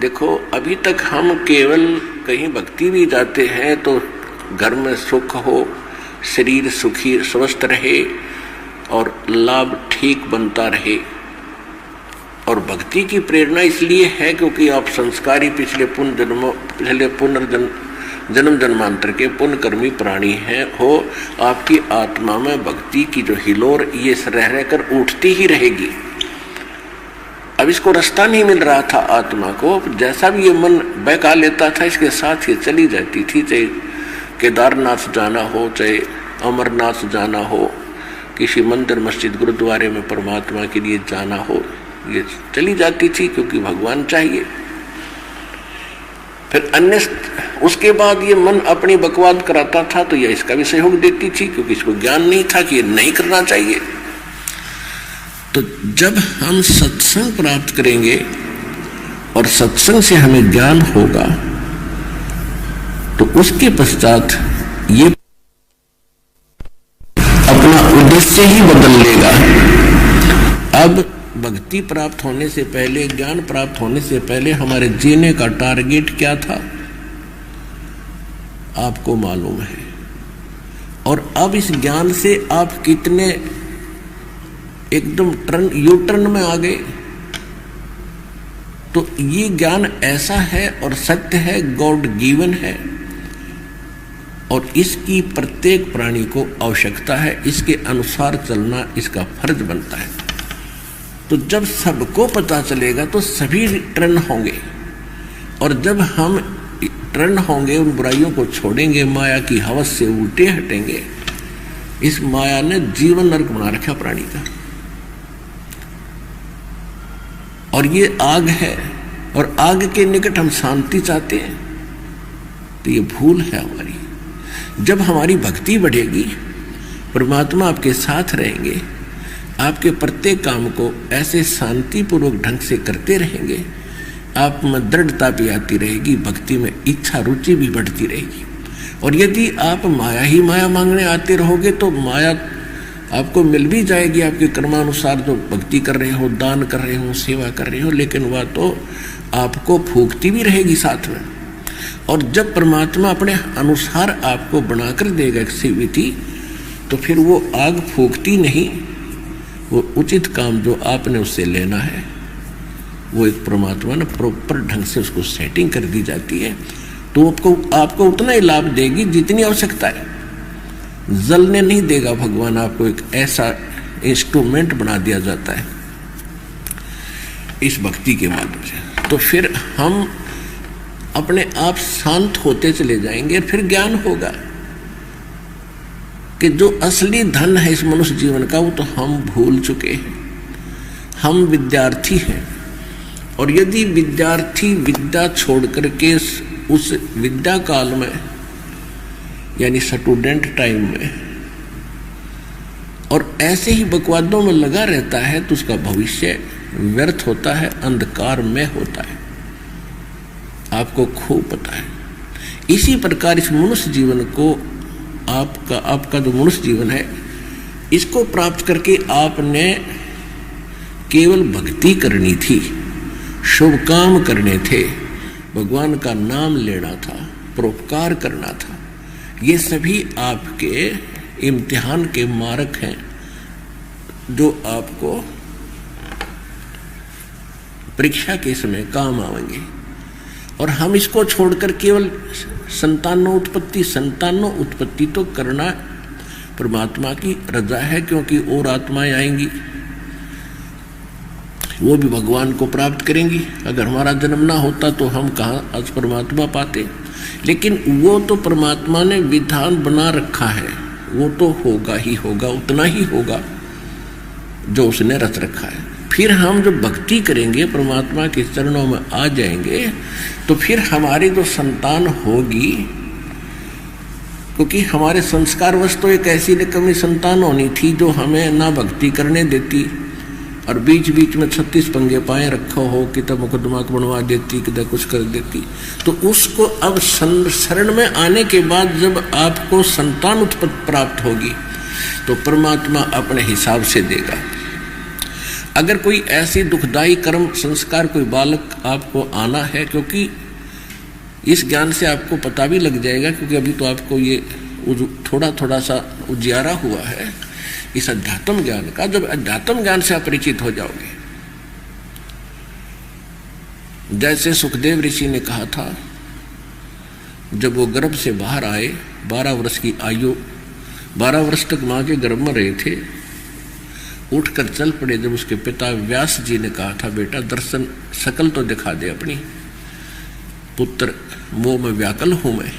देखो, अभी तक हम केवल कहीं भक्ति भी जाते हैं तो घर में सुख हो, शरीर सुखी स्वस्थ रहे और लाभ ठीक बनता रहे। और भक्ति की प्रेरणा इसलिए है क्योंकि आप संस्कारी पिछले जन्म जन्मांतर के पुण्यकर्मी प्राणी हैं हो। आपकी आत्मा में भक्ति की जो हिलोर ये रह रहकर उठती ही रहेगी। अब इसको रास्ता नहीं मिल रहा था आत्मा को, जैसा भी ये मन बहका लेता था इसके साथ ये चली जाती थी। चाहे केदारनाथ जाना हो, चाहे अमरनाथ जाना हो, किसी मंदिर मस्जिद गुरुद्वारे में परमात्मा के लिए जाना हो, ये चली जाती थी क्योंकि भगवान चाहिए। फिर अन्य उसके बाद ये मन अपनी बकवाद कराता था तो यह इसका भी सहयोग देती थी क्योंकि इसको ज्ञान नहीं था कि ये नहीं करना चाहिए। तो जब हम सत्संग प्राप्त करेंगे और सत्संग से हमें ज्ञान होगा तो उसके पश्चात ये अपना उद्देश्य ही बदल लेगा। अब भक्ति प्राप्त होने से पहले, ज्ञान प्राप्त होने से पहले हमारे जीने का टारगेट क्या था आपको मालूम है। और अब इस ज्ञान से आप कितने एकदम यू टर्न में आ गए। तो ये ज्ञान ऐसा है और सत्य है, गॉड गिवन है और इसकी प्रत्येक प्राणी को आवश्यकता है। इसके अनुसार चलना इसका फर्ज बनता है। तो जब सबको पता चलेगा तो सभी टर्न होंगे और जब हम टर्न होंगे, उन बुराइयों को छोड़ेंगे, माया की हवस से उल्टे हटेंगे। इस माया ने जीवन नरक बना रखा प्राणी का और ये आग है और आग के निकट हम शांति चाहते हैं तो ये भूल है हमारी। जब हमारी भक्ति बढ़ेगी, परमात्मा आपके साथ रहेंगे, आपके प्रत्येक काम को ऐसे शांतिपूर्वक ढंग से करते रहेंगे, आप में दृढ़ता भी आती रहेगी, भक्ति में इच्छा रुचि भी बढ़ती रहेगी। और यदि आप माया ही माया मांगने आते रहोगे तो माया आपको मिल भी जाएगी आपके कर्मानुसार, जो भक्ति कर रहे हो, दान कर रहे हो, सेवा कर रहे हो, लेकिन वह तो आपको फूकती भी रहेगी साथ में। और जब परमात्मा अपने अनुसार आपको बनाकर देगा एक्टिविटी तो फिर वो आग फूकती नहीं, वो उचित काम जो आपने उससे लेना है वो एक परमात्मा ने प्रॉपर ढंग से उसको सेटिंग कर दी जाती है। तो आपको उतना ही लाभ देगी जितनी आवश्यकता है। जलने नहीं देगा भगवान, आपको एक ऐसा इंस्ट्रूमेंट बना दिया जाता है इस भक्ति के माध्यम से। तो फिर हम अपने आप शांत होते चले जाएंगे और फिर ज्ञान होगा कि जो असली धन है इस मनुष्य जीवन का वो तो हम भूल चुके हैं। हम विद्यार्थी हैं और यदि विद्यार्थी विद्या छोड़ करके उस विद्या काल में यानी स्टूडेंट टाइम में और ऐसे ही बकवादों में लगा रहता है तो उसका भविष्य व्यर्थ होता है, अंधकार में होता है। आपको खूब पता है। इसी प्रकार इस मनुष्य जीवन को आपका जो मनुष्य जीवन है इसको प्राप्त करके आपने केवल भक्ति करनी थी, शुभ काम करने थे, भगवान का नाम लेना था, परोपकार करना था। ये सभी आपके इम्तिहान के मार्क हैं जो आपको परीक्षा के समय काम आएंगे। और हम इसको छोड़कर केवल संतानों उत्पत्ति तो करना परमात्मा की रजा है, क्योंकि और आत्माएं आएंगी वो भी भगवान को प्राप्त करेंगी। अगर हमारा जन्म ना होता तो हम कहाँ आज परमात्मा पाते। लेकिन वो तो परमात्मा ने विधान बना रखा है, वो तो होगा ही होगा, उतना ही होगा जो उसने रच रखा है। फिर हम जब भक्ति करेंगे, परमात्मा के चरणों में आ जाएंगे, तो फिर हमारी जो संतान होगी, क्योंकि हमारे संस्कार वश तो एक ऐसी निकम्मी संतान होनी थी जो हमें ना भक्ति करने देती और बीच बीच में 36 पंगे पाए रखा हो, कितना मुकदमा को बनवा देती, कितना कुछ कर देती। तो उसको अब शरण में आने के बाद जब आपको संतान उत्पत्ति प्राप्त होगी तो परमात्मा अपने हिसाब से देगा। अगर कोई ऐसी दुखदाई कर्म संस्कार कोई बालक आपको आना है, क्योंकि इस ज्ञान से आपको पता भी लग जाएगा, क्योंकि अभी तो आपको ये थोड़ा थोड़ा सा उजियारा हुआ है इस अध्यात्म ज्ञान का। जब अध्यात्म ज्ञान से आप परिचित हो जाओगे, जैसे सुखदेव ऋषि ने कहा था, जब वो गर्भ से बाहर आए, 12 वर्ष की आयु, 12 वर्ष तक माँ के गर्भ में रहे थे, उठकर चल पड़े। जब उसके पिता व्यास जी ने कहा था, बेटा दर्शन शकल तो दिखा दे अपनी, पुत्र मोह में व्याकुल हूं मैं,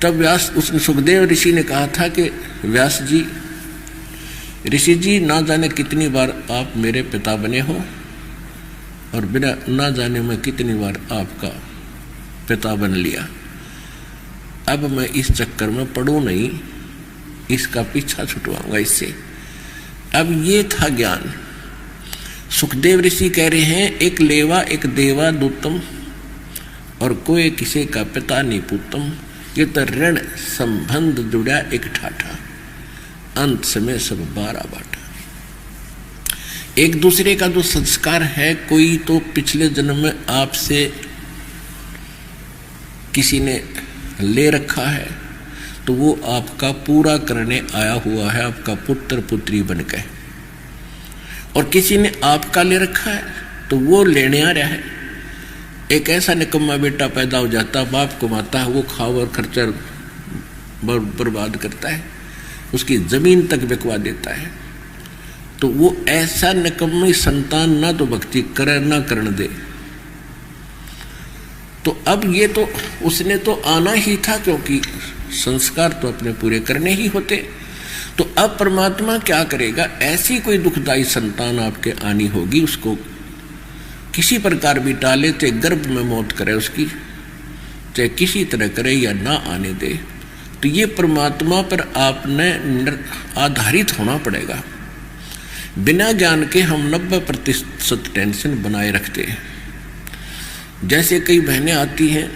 तब उसने सुखदेव ऋषि ने कहा था कि व्यास जी, ऋषि जी, ना जाने कितनी बार आप मेरे पिता बने हो और बिना ना जाने मैं कितनी बार आपका पिता बन लिया। अब मैं इस चक्कर में पड़ूं नहीं, इसका पीछा छुटवाऊंगा इससे। अब ये था ज्ञान। सुखदेव ऋषि कह रहे हैं, एक लेवा एक देवा दूतम और कोई किसी का पिता नहीं पूतम, ये तो ऋण संबंध जुड़ा एक ठाठा, अंत समय सब 12 बाटा। एक दूसरे का जो संस्कार है, कोई तो पिछले जन्म में आपसे किसी ने ले रखा है, तो वो आपका पूरा करने आया हुआ है, आपका पुत्र पुत्री बनकर। और किसी ने आपका ले रखा है तो वो लेने आ रहा है। एक ऐसा निकम्मा बेटा पैदा हो जाता, बाप कमाता है, वो खाओ और खर्चा बर्बाद करता है, उसकी जमीन तक बिकवा देता है। तो वो ऐसा निकम्मी संतान ना तो भक्ति करे ना करण दे। तो अब ये तो उसने तो आना ही था, क्योंकि संस्कार तो अपने पूरे करने ही होते। तो अब परमात्मा क्या करेगा, ऐसी कोई दुखदाई संतान आपके आनी होगी, उसको किसी प्रकार भी टाले, चाहे गर्भ में मौत करे उसकी, चाहे किसी तरह करे या ना आने दे, तो ये परमात्मा पर आपने आधारित होना पड़ेगा। बिना ज्ञान के हम 90% टेंशन बनाए रखते हैं। जैसे कई बहनें आती हैं,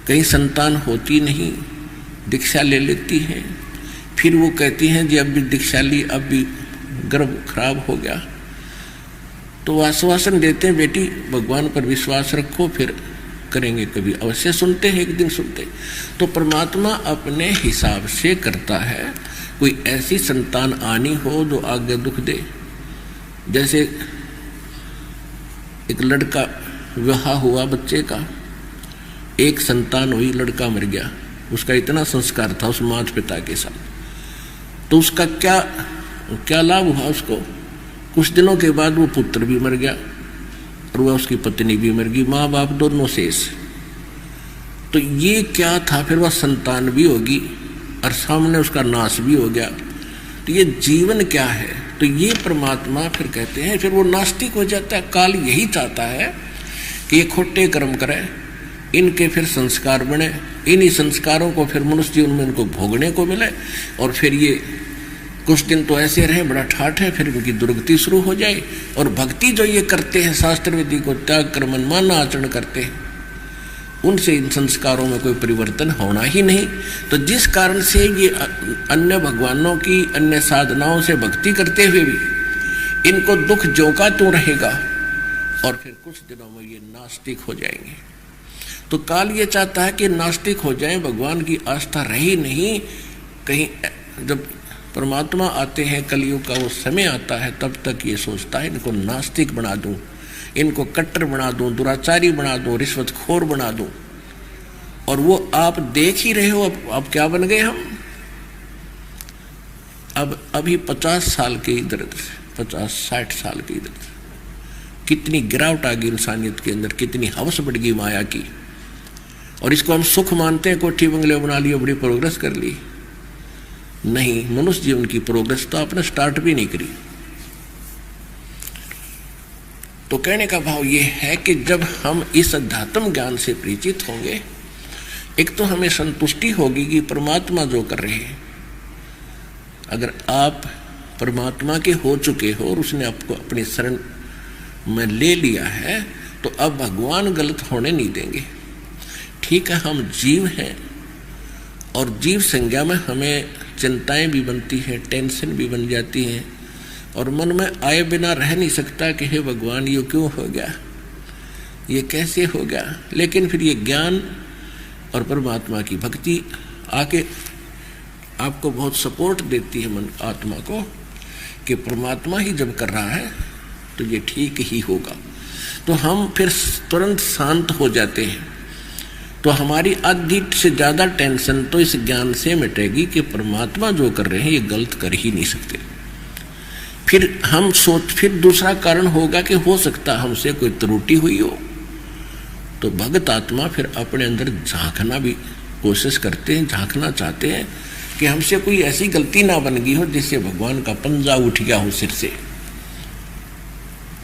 कई संतान होती नहीं, दीक्षा ले लेती हैं, फिर वो कहती हैं जी अब भी दीक्षा ली, अब भी गर्भ खराब हो गया, तो आश्वासन देते हैं बेटी भगवान पर विश्वास रखो, फिर करेंगे कभी, अवश्य सुनते हैं, एक दिन सुनते। तो परमात्मा अपने हिसाब से करता है। कोई ऐसी संतान आनी हो जो आगे दुख दे, जैसे एक लड़का विवाह हुआ बच्चे का, एक संतान हुई, लड़का मर गया, उसका इतना संस्कार था उस माता पिता के साथ, तो उसका क्या लाभ हुआ उसको? कुछ दिनों के बाद वो पुत्र भी मर गया और वह उसकी पत्नी भी मर गई, माँ बाप दोनों शेष। तो ये क्या था, फिर वह संतान भी होगी और सामने उसका नाश भी हो गया। तो ये जीवन क्या है? तो ये परमात्मा फिर कहते हैं, फिर वो नास्तिक हो जाता है। काल यही चाहता है कि ये खोटे कर्म करें, इनके फिर संस्कार बने, इन्हीं संस्कारों को फिर मनुष्य जीवन में इनको भोगने को मिले, और फिर ये कुछ दिन तो ऐसे रहे, बड़ा ठाठ है, फिर उनकी दुर्गति शुरू हो जाए। और भक्ति जो ये करते हैं, शास्त्र विधि को त्याग कर मनमाना आचरण करते हैं, उनसे इन संस्कारों में कोई परिवर्तन होना ही नहीं। तो जिस कारण से ये अन्य भगवानों की, अन्य साधनाओं से भक्ति करते हुए भी इनको दुख ज्यों का त्यों रहेगा, और फिर कुछ दिनों में ये नास्तिक हो जाएंगे। तो काल ये चाहता है कि नास्तिक हो जाएं, भगवान की आस्था रही नहीं। कहीं जब परमात्मा आते हैं, कलयुग का वो समय आता है, तब तक ये सोचता है इनको नास्तिक बना दूं, इनको कट्टर बना दूं, दुराचारी बना दूं, रिश्वतखोर बना दूं। और वो आप देख ही रहे हो, अब क्या बन गए हम। अब अभी 50 साल के इधर, 50-60 साल के इधर कितनी गिरावट आ गई इंसानियत के अंदर, कितनी हवस बढ़ गई माया की। और इसको हम सुख मानते हैं, कोठी बंगले बना लिए, बड़ी प्रोग्रेस कर ली। नहीं, मनुष्य जीवन की प्रोग्रेस तो आपने स्टार्ट भी नहीं करी। तो कहने का भाव ये है कि जब हम इस अध्यात्म ज्ञान से परिचित होंगे, एक तो हमें संतुष्टि होगी कि परमात्मा जो कर रहे हैं, अगर आप परमात्मा के हो चुके हो और उसने आपको अपनी शरण में ले लिया है, तो अब भगवान गलत होने नहीं देंगे। ठीक है, हम जीव हैं और जीव संज्ञा में हमें चिंताएं भी बनती हैं, टेंशन भी बन जाती हैं, और मन में आए बिना रह नहीं सकता कि हे भगवान ये क्यों हो गया, ये कैसे हो गया। लेकिन फिर ये ज्ञान और परमात्मा की भक्ति आके आपको बहुत सपोर्ट देती है मन आत्मा को कि परमात्मा ही जब कर रहा है तो ये ठीक ही होगा। तो हम फिर तुरंत शांत हो जाते हैं। तो हमारी आधी से ज़्यादा टेंशन तो इस ज्ञान से मिटेगी कि परमात्मा जो कर रहे हैं ये गलत कर ही नहीं सकते। फिर दूसरा कारण होगा कि हो सकता हमसे कोई त्रुटि हुई हो, तो भगत आत्मा फिर अपने अंदर झांकना भी कोशिश करते हैं, झांकना चाहते हैं कि हमसे कोई ऐसी गलती ना बन गई हो जिससे भगवान का पंजा उठ गया हो सिर से,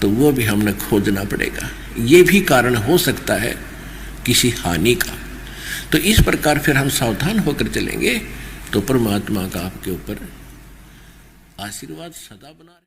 तो वो भी हमने खोजना पड़ेगा। ये भी कारण हो सकता है किसी हानि का। तो इस प्रकार फिर हम सावधान होकर चलेंगे तो परमात्मा का आपके ऊपर आशीर्वाद सदा बना रहे।